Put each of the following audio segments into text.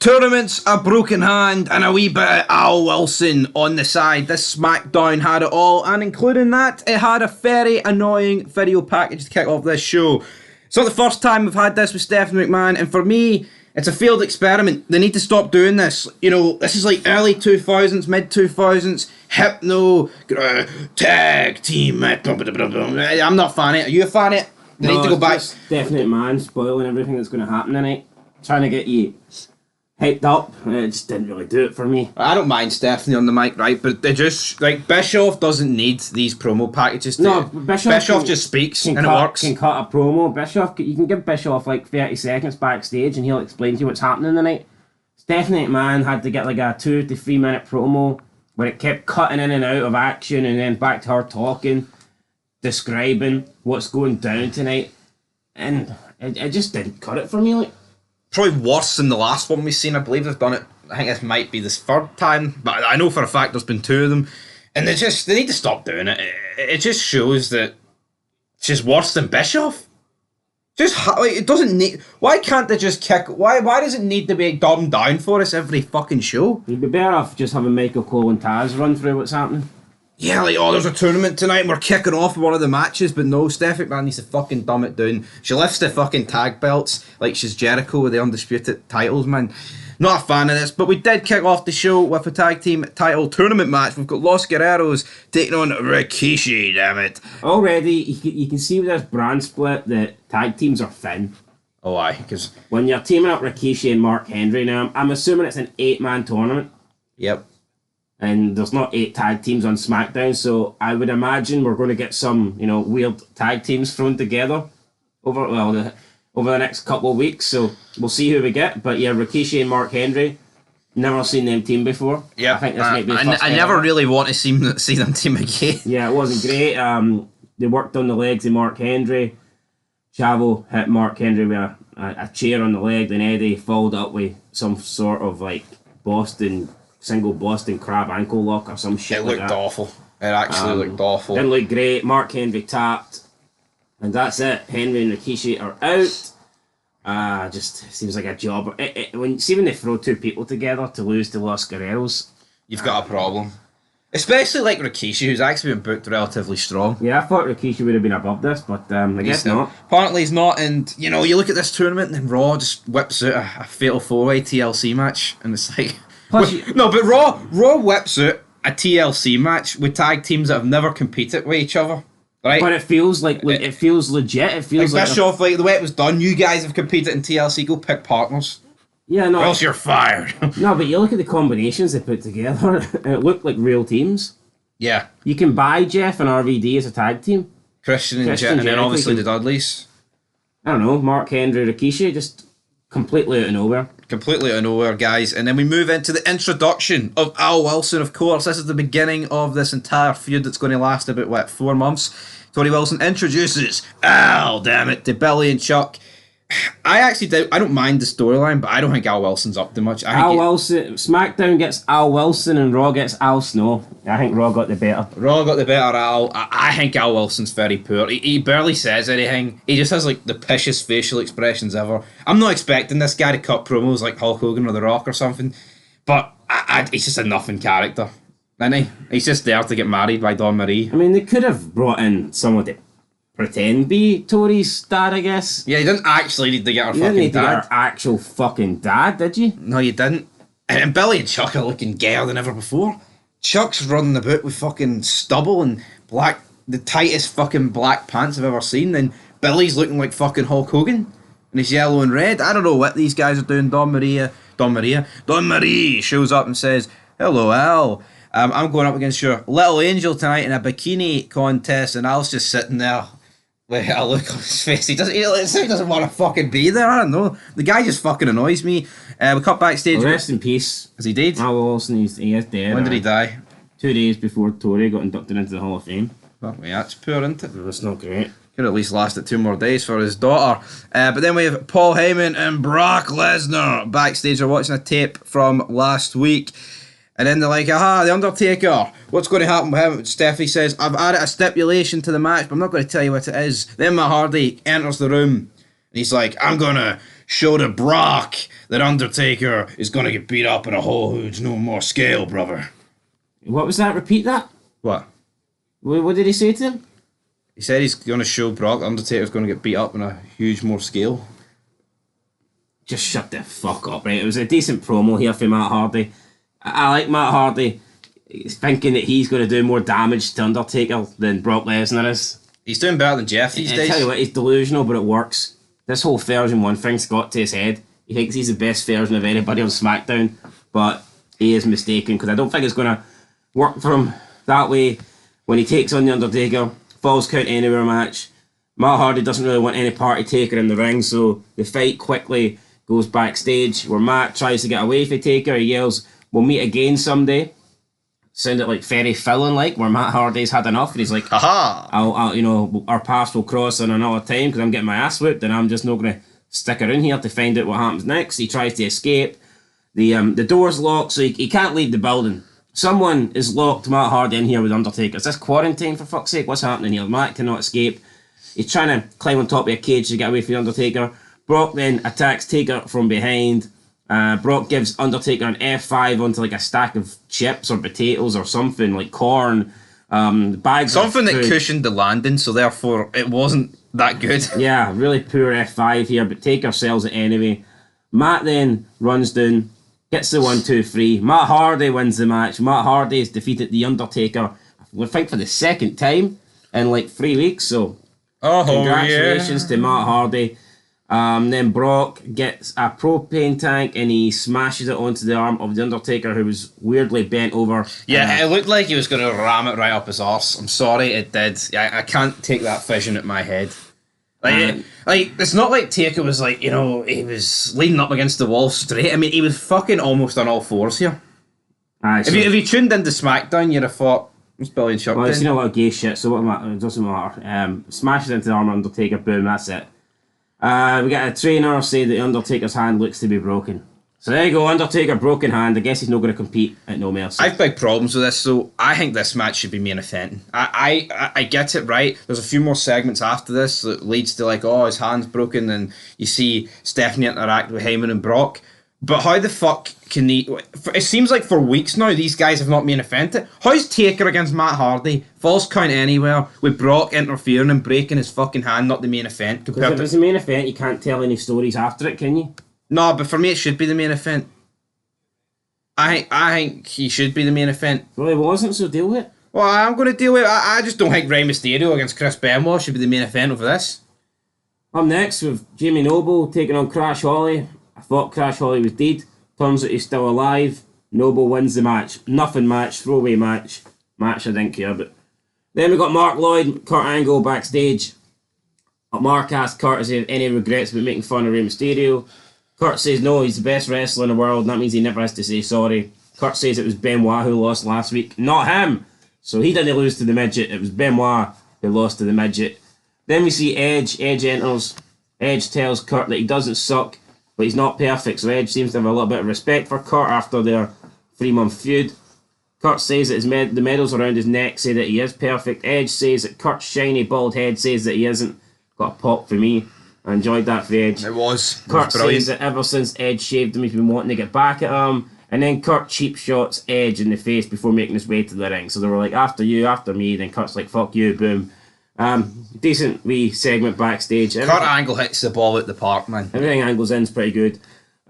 Tournaments, a broken hand, and a wee bit of Al Wilson on the side. This SmackDown had it all, and including that, it had a very annoying video package to kick off this show. It's not the first time we've had this with Stephanie McMahon, and for me, it's a failed experiment. They need to stop doing this. You know, this is like early 2000s, mid 2000s, hypno, tag team. I'm not a fan of it. Are you a fan of it? They need to go back. Stephanie McMahon spoiling everything that's going to happen tonight. Trying to get you hyped up, it just didn't really do it for me. I don't mind Stephanie on the mic, right? But they just, like, Bischoff doesn't need these promo packages. Bischoff just speaks and it works. Can cut a promo. You can give Bischoff like 30 seconds backstage and he'll explain to you what's happening tonight. Stephanie McMahon had to get like a 2 to 3 minute promo where it kept cutting in and out of action and then back to her talking, describing what's going down tonight. And it just didn't cut it for me, like. Probably worse than the last one we've seen. I believe they've done it. I think this might be the third time, but I know for a fact there's been 2 of them, and they need to stop doing it. It just shows that it's just worse than Bischoff. It doesn't need. Why can't they just kick? Why does it need to be dumbed down for us every fucking show? You'd be better off just having Michael Cole and Taz run through what's happening. Yeah, like, there's a tournament tonight and we're kicking off one of the matches, but no, Stephanie McMahon needs to fucking dumb it down. She lifts the fucking tag belts like she's Jericho with the undisputed titles, man. Not a fan of this, but we did kick off the show with a tag team title tournament match. We've got Los Guerreros taking on Rikishi, damn it. Already, you can see with this brand split that tag teams are thin. Oh, aye, because when you're teaming up Rikishi and Mark Henry now, I'm assuming it's an 8-man tournament. Yep. And there's not 8 tag teams on SmackDown, so I would imagine we're going to get some, weird tag teams thrown together over the next couple of weeks. So we'll see who we get. But yeah, Rikishi and Mark Henry, never seen them team before. Yeah, I think this might be the first I never really want to see them team again. Yeah, it wasn't great. They worked on the legs of Mark Henry. Chavo hit Mark Henry with a chair on the leg, then Eddie followed up with some sort of like single Boston crab ankle lock or some shit like that. It looked awful. It actually looked awful. Didn't look great. Mark Henry tapped. And that's it. Henry and Rikishi are out. Just seems like a job. When they throw 2 people together to lose to Los Guerreros, you've got a problem. Especially like Rikishi, who's actually been booked relatively strong. Yeah, I thought Rikishi would have been above this, but I guess not. Apparently he's not, and you look at this tournament and then Raw just whips out a fatal 4-way TLC match, and it's like... but Raw whips out a TLC match with tag teams that have never competed with each other, right? But it feels like it feels legit. It feels like Bischoff, like the way it was done. You guys have competed in TLC. Go pick partners. Yeah, no. Or else you're fired. No, but you look at the combinations they put together. It looked like real teams. Yeah. You can buy Jeff and RVD as a tag team. Christian and then obviously the Dudleys. I don't know. Mark Henry, Rikishi, just completely out of nowhere. Completely out of nowhere, guys. And then we move into the introduction of Al Wilson, of course. This is the beginning of this entire feud that's going to last about, 4 months. Tony Wilson introduces Al, damn it, to Billy and Chuck. I don't mind the storyline, but I don't think Al Wilson's up to much. Wilson, SmackDown gets Al Wilson and Raw gets Al Snow. I think Raw got the better. Al. I think Al Wilson's very poor. He barely says anything. He just has like the pishest facial expressions ever. I'm not expecting this guy to cut promos like Hulk Hogan or The Rock or something, but he's just a nothing character, isn't he? He's just there to get married by Dawn Marie. I mean, they could have brought in someone to pretend be Tori's dad, I guess. Yeah, you didn't actually need to get her fucking dad. You didn't need to get her actual fucking dad, did you? No, you didn't. And Billy and Chuck are looking gayer than ever before. Chuck's running about with fucking stubble and the tightest fucking black pants I've ever seen. Then Billy's looking like fucking Hulk Hogan. And he's yellow and red. I don't know what these guys are doing. Dawn Marie shows up and says, "Hello, Al. I'm going up against your little angel tonight in a bikini contest." And Al's just sitting there with a look on his face. He doesn't want to fucking be there. I don't know. The guy just fucking annoys me. We cut backstage. Well, rest in peace. As he did. Al Wilson, he is dead. When did he die? 2 days before Tori got inducted into the Hall of Fame. Well, yeah, that's poor, isn't it? That's not great. Could at least lasted 2 more days for his daughter. But then we have Paul Heyman and Brock Lesnar backstage. They're watching a tape from last week. And then they're like, aha, The Undertaker. What's going to happen with him? Steffi says, I've added a stipulation to the match, but I'm not going to tell you what it is. Then Matt Hardy enters the room. And he's like, I'm going to show to Brock that Undertaker is gonna get beat up in a hole who's no more scale, brother. What was that? Repeat that. What? What did he say to him? He said he's gonna show Brock Undertaker's gonna get beat up in a huge more scale. Just shut the fuck up, right? It was a decent promo here for Matt Hardy. I like Matt Hardy thinking that he's going to do more damage to Undertaker than Brock Lesnar is. He's doing better than Jeff these days. I tell you what, he's delusional, but it works. This whole version 1 thing's got to his head. He thinks he's the best version of anybody on SmackDown, but he is mistaken, because I don't think it's going to work for him that way when he takes on The Undertaker. Falls count anywhere match. Matt Hardy doesn't really want any party taker in the ring, so the fight quickly goes backstage where Matt tries to get away from Taker. He yells, "We'll meet again someday." Sounded like very Fallon like, where Matt Hardy's had enough, and he's like, "Haha! I'll our paths will cross on another time because I'm getting my ass whipped, and I'm just not going to stick around here to find out what happens next." He tries to escape. The door's locked, so he can't leave the building. Someone is locked Matt Hardy in here with Undertaker. Is this quarantine, for fuck's sake? What's happening here? Matt cannot escape. He's trying to climb on top of a cage to get away from the Undertaker. Brock then attacks Taker from behind. Brock gives Undertaker an F5 onto like a stack of chips or potatoes or something, like corn, bags something of food. That cushioned the landing, so therefore it wasn't that good. Yeah, really poor F5 here, but Taker sells it anyway. Matt then runs down, gets the 1, 2, 3. Matt Hardy wins the match. Matt Hardy has defeated The Undertaker, I think, for the second time in like 3 weeks, so congratulations to Matt Hardy. Then Brock gets a propane tank and he smashes it onto the arm of The Undertaker, who was weirdly bent over. Yeah, it looked like he was going to ram it right up his arse. I'm sorry, it did. I can't take that vision at my head. Like it's not like Taker was like, he was leaning up against the wall straight. I mean, he was fucking almost on all fours here. If you tuned into SmackDown, you'd have thought, it's Billy and Chuck. Well, I've seen a lot of gay shit, so it doesn't matter. Smashes into the arm of Undertaker, boom, that's it. We got a trainer say that Undertaker's hand looks to be broken. So there you go, Undertaker, broken hand. I guess he's not going to compete at No Mercy. I have big problems with this, so I think this match should be main eventing. I get it, right? There's a few more segments after this that leads to like, oh, his hand's broken, and you see Stephanie interact with Heyman and Brock. But how the fuck can he... It seems like for weeks now, these guys have not main evented. How's Taker against Matt Hardy? Falls count anywhere, with Brock interfering and breaking his fucking hand, not the main event. Because if it's the main event, you can't tell any stories after it, can you? No, but for me, it should be the main event. I think he should be the main event. Well, it wasn't, so deal with it. Well, I'm going to deal with it. I just don't think Rey Mysterio against Chris Benoit should be the main event over this. Up next, with Jamie Noble taking on Crash Holly. I thought Crash Holly was dead. Turns out he's still alive. Noble wins the match. Nothing match, throwaway match. Match I didn't care about. Then we got Mark Lloyd, Kurt Angle backstage. Mark asked Kurt if he had any regrets about making fun of Rey Mysterio. Kurt says no, he's the best wrestler in the world, and that means he never has to say sorry. Kurt says it was Benoit who lost last week, not him. So he didn't lose to the midget, it was Benoit who lost to the midget. Then we see Edge. Edge enters. Edge tells Kurt that he doesn't suck, but he's not perfect, so Edge seems to have a little bit of respect for Kurt after their 3-month feud. Kurt says that the medals around his neck say that he is perfect. Edge says that Kurt's shiny bald head says that he isn't. Got a pop for me. I enjoyed that for Edge. It was. Kurt says that ever since Edge shaved him, he's been wanting to get back at him. And then Kurt cheap shots Edge in the face before making his way to the ring. So they were like, after you, after me. Then Kurt's like, fuck you, boom. Decent wee segment backstage. Kurt Angle hits the ball out the park, man. Everything Angle's in's pretty good.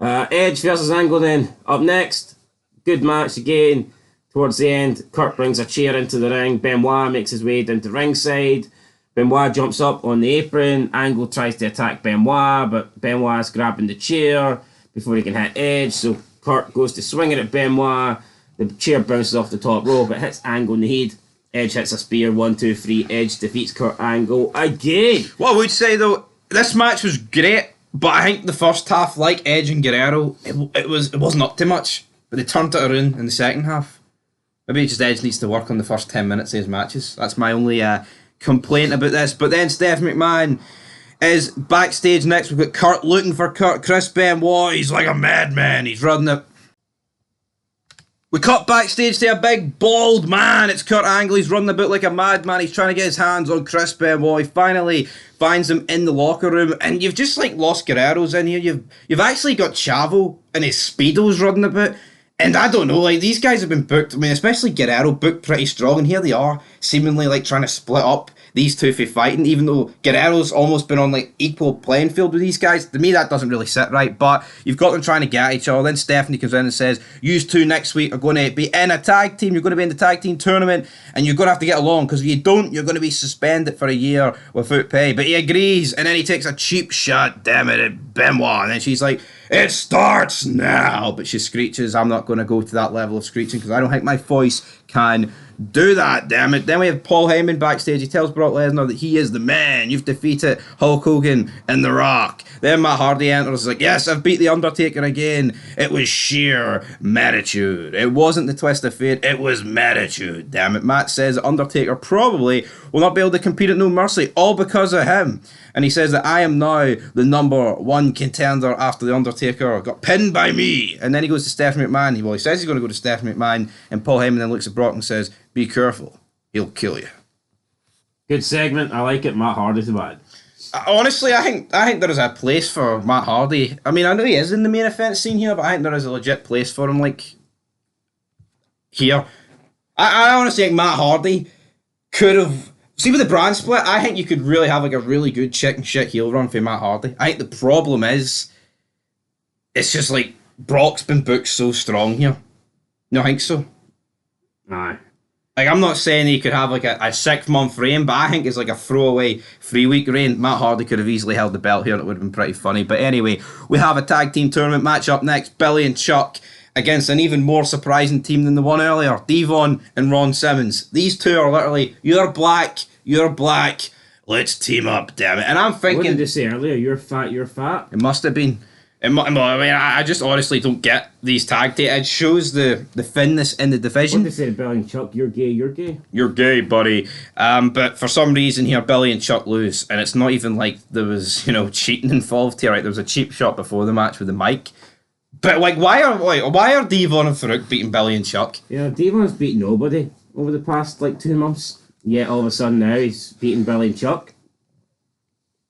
Edge versus Angle then. Up next. Good match again. Towards the end, Kurt brings a chair into the ring. Benoit makes his way down to ringside. Benoit jumps up on the apron. Angle tries to attack Benoit, but Benoit's grabbing the chair before he can hit Edge. So Kurt goes to swing it at Benoit. The chair bounces off the top rope. It hits Angle in the head. Edge hits a spear. 1, 2, 3. Edge defeats Kurt Angle again. What I would say though, this match was great, but I think the first half, like Edge and Guerrero, it wasn't up to much. But they turned it around in the second half. Maybe just Edge needs to work on the first 10 minutes of his matches. That's my only complaint about this. But then Steph McMahon is backstage next. We've got Kurt looking for Chris Benoit. He's like a madman. He's running it. We cut backstage to a big, bald man. It's Kurt Angle. He's running about like a madman. He's trying to get his hands on Chris Benoit. He finally finds him in the locker room. And you've just like lost Guerrero's in here. You've actually got Chavo and his Speedos running about. And I don't know, like, these guys have been booked. I mean, especially Guerrero, booked pretty strong. And here they are, seemingly like trying to split up these two for fighting, even though Guerrero's almost been on like equal playing field with these guys. To me, that doesn't really sit right, but you've got them trying to get at each other. Then Stephanie comes in and says, you two next week are going to be in a tag team, you're going to be in the tag team tournament, and you're going to have to get along, because if you don't, you're going to be suspended for a year without pay. But he agrees, and then he takes a cheap shot, damn it, at Benoit, and then she's like, it starts now, but she screeches. I'm not going to go to that level of screeching, because I don't think my voice can do that, damn it. Then we have Paul Heyman backstage. He tells Brock Lesnar that he is the man. You've defeated Hulk Hogan and The Rock. Then Matt Hardy enters. He's like, yes, I've beat The Undertaker again. It was sheer merititude. It wasn't the twist of fate. It was merititude, damn it. Matt says Undertaker probably will not be able to compete at No Mercy, all because of him. And he says that I am now the number one contender after The Undertaker got pinned by me. And then he goes to Stephanie McMahon. Well, he says he's going to go to Stephanie McMahon. And Paul Heyman then looks at Brock and says, be careful. He'll kill you. Good segment. I like it. Matt Hardy's bad. Honestly, I think there is a place for Matt Hardy. I mean, I know he is in the main event scene here, but I think there is a legit place for him, like, here. I honestly think Matt Hardy could have... See, with the brand split, I think you could really have like a really good chicken shit heel run for Matt Hardy. I think the problem is, it's just like, Brock's been booked so strong here. No, I think so. Aye. Like, I'm not saying he could have like a 6-month reign, but I think it's like a throwaway 3-week reign. Matt Hardy could have easily held the belt here and it would have been pretty funny. But anyway, we have a tag team tournament match up next. Billy and Chuck against an even more surprising team than the one earlier. Devon and Ron Simmons. These two are literally, you're black, let's team up, damn it. And I'm thinking... What did they say earlier? You're fat? It must have been. I mean, I just honestly don't get these tag team. It shows the thinness in the division. What did they say to Billy and Chuck? You're gay. You're gay, buddy. But for some reason here, Billy and Chuck lose. And it's not even like there was, cheating involved here, right? There was a cheap shot before the match with the mic. But, like, why are Devon and Farouk beating Billy and Chuck? Yeah, Devon's beat nobody over the past, 2 months. Yet all of a sudden now he's beating Billy and Chuck.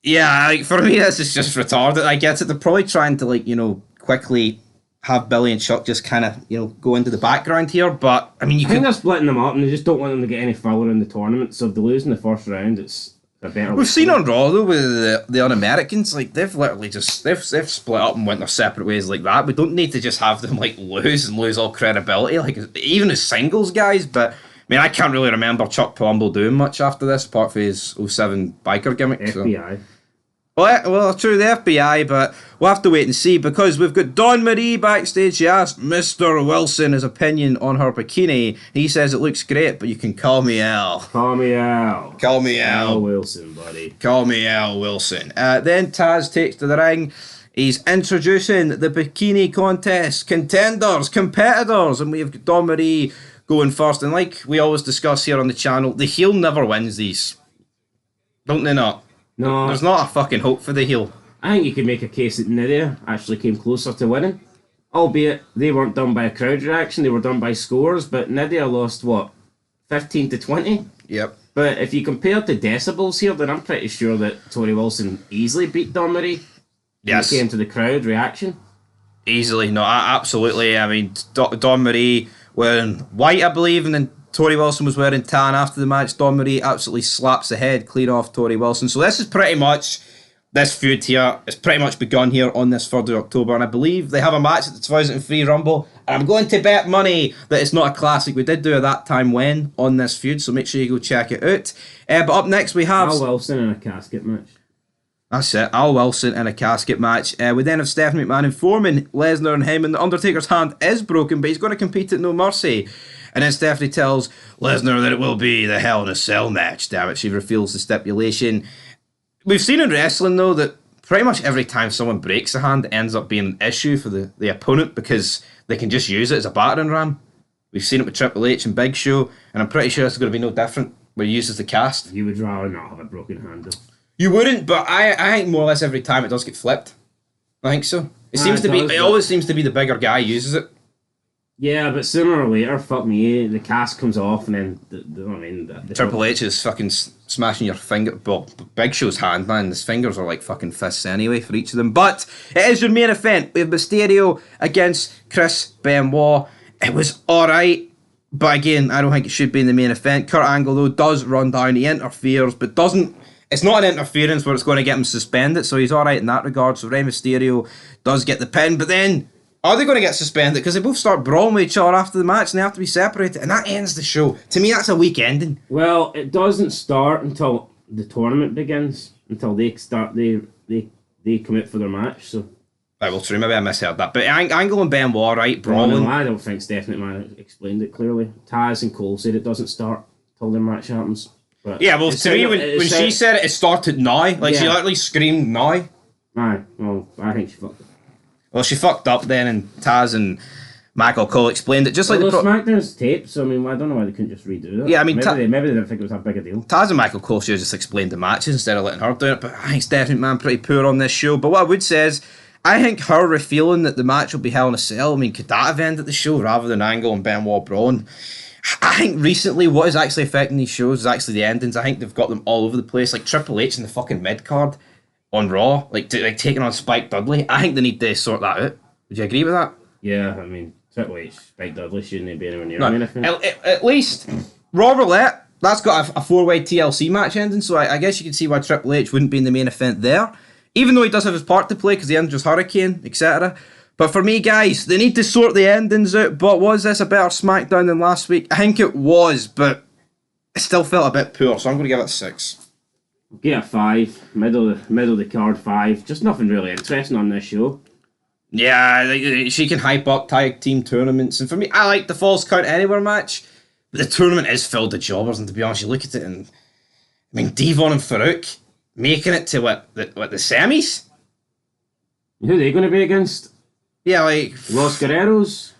Yeah, like, for me, this is just retarded. I get it. They're probably trying to, quickly have Billy and Chuck just kind of, go into the background here. But, I mean, I think they're splitting them up and they just don't want them to get any further in the tournament. So if they lose in the first round, it's a better... We've seen on Raw, though, with the Un-Americans, like, they've literally just... They've split up and went their separate ways like that. We don't need to just have them, lose all credibility, like, even as singles guys, but... I mean, I can't really remember Chuck Palumbo doing much after this, apart from his 07 biker gimmick. FBI. So. Well, true, the FBI, but we'll have to wait and see, because we've got Dawn Marie backstage. She asked Mr. Wilson his opinion on her bikini. He says it looks great, but you can call me Al. Call me Al. Call me Al. Al Wilson, buddy. Call me Al Wilson. Then Taz takes to the ring. He's introducing the bikini contest contenders, competitors, and we have got Dawn Marie going first. And like we always discuss here on the channel, the heel never wins these. Don't they not? No. There's not a fucking hope for the heel. I think you could make a case that Nydia actually came closer to winning. Albeit they weren't done by a crowd reaction, they were done by scores, but Nydia lost, 15 to 20? Yep. But if you compare to decibels here, then I'm pretty sure that Tori Wilson easily beat Dawn Marie. Yes. When it came to the crowd reaction. Easily, no, absolutely. I mean, Dawn Marie wearing white, I believe, and then Tori Wilson was wearing tan after the match. Dawn Marie absolutely slaps the head clean off Tori Wilson. So this is pretty much, this feud here, it's pretty much begun here on this 3rd of October. And I believe they have a match at the 2003 Rumble. And I'm going to bet money that it's not a classic. We did do it that time when on this feud, so make sure you go check it out. But up next we have... Al Wilson in a casket match. That's it, Al Wilson in a casket match. We then have Stephanie McMahon informing Lesnar and him, and the Undertaker's hand is broken, but he's going to compete at No Mercy. And then Stephanie tells Lesnar that it will be the Hell in a Cell match. Damn it, she reveals the stipulation. We've seen in wrestling, though, that pretty much every time someone breaks a hand, it ends up being an issue for the opponent, because they can just use it as a battering ram. We've seen it with Triple H and Big Show, and I'm pretty sure it's going to be no different where he uses the cast. You would rather not have a broken hand, though. You wouldn't, but I think more or less every time it does get flipped. I think so. It always seems to be the bigger guy uses it. Yeah, but sooner or later, fuck me, the cast comes off, and then you know what I mean. The Triple H is fucking smashing your finger. Well, Big Show's hand, man. His fingers are like fucking fists anyway for each of them. But it is your main event. We have Mysterio against Chris Benoit. It was alright, but again, I don't think it should be in the main event. Kurt Angle, though, does run down. He interferes, but doesn't. It's not an interference where it's going to get him suspended, so he's alright in that regard. So Rey Mysterio does get the pin, but then are they going to get suspended? Because they both start brawling with each other after the match and they have to be separated, and that ends the show. To me, that's a weak ending. Well, it doesn't start until the tournament begins, until they start, they commit for their match, so. Right, well, true, maybe I misheard that. But Angle and Benoit, right, brawling. No, I don't think Stephanie McMahon explained it clearly. Taz and Cole said it doesn't start till their match happens. But yeah, well, to me, when she said it, it started now. Like, she literally screamed now. Aye, well, I think she fucked up. Well, she fucked up then, and Taz and Michael Cole explained it just like the SmackDown's taped, so I mean, I don't know why they couldn't just redo it. Yeah, I mean, maybe they didn't think it was that big a deal. Taz and Michael Cole should have just explained the matches instead of letting her do it. But I think Stephanie McMahon pretty poor on this show. But what I would say is, I think her revealing that the match will be Hell in a Cell, I mean, could that have ended the show rather than Angle and Benoit brawling? I think recently what is actually affecting these shows is actually the endings. I think they've got them all over the place, like Triple H in the fucking mid card on Raw, like taking on Spike Dudley. I think they need to sort that out. Would you agree with that? Yeah, I mean, Triple H, Spike Dudley shouldn't be anywhere near anything. At least Raw Roulette, that's got a 4-way TLC match ending, so I guess you can see why Triple H wouldn't be in the main event there, even though he does have his part to play because he injures Hurricane, etc. But for me, guys, they need to sort the endings out. But was this a better SmackDown than last week? I think it was, but it still felt a bit poor, so I'm going to give it a 6. Get a 5. Middle of the card 5. Just nothing really interesting on this show. Yeah, she can hype up tag team tournaments. And for me, I like the Falls Count Anywhere match. But the tournament is filled with jobbers. And to be honest, you look at it and... I mean, Devon and Farouk making it to the semis? Who are they going to be against? Yeah, like... Los Guerreros?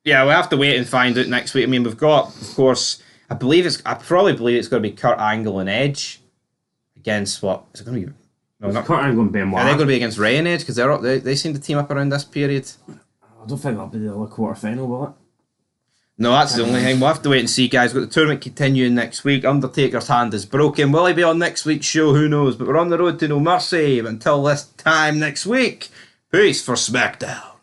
Yeah, we'll have to wait and find out next week. I mean, we've got, of course... I probably believe it's going to be Kurt Angle and Edge against what? Is it going to be... No, not Kurt Angle and Benoit. Are they going to be against Ray and Edge? Because they seem to team up around this period. I don't think that'll be the other quarterfinal, will it? No, that's the only thing. We'll have to wait and see, guys. We've got the tournament continuing next week. Undertaker's hand is broken. Will he be on next week's show? Who knows? But we're on the road to No Mercy. Until this time next week, peace for SmackDown.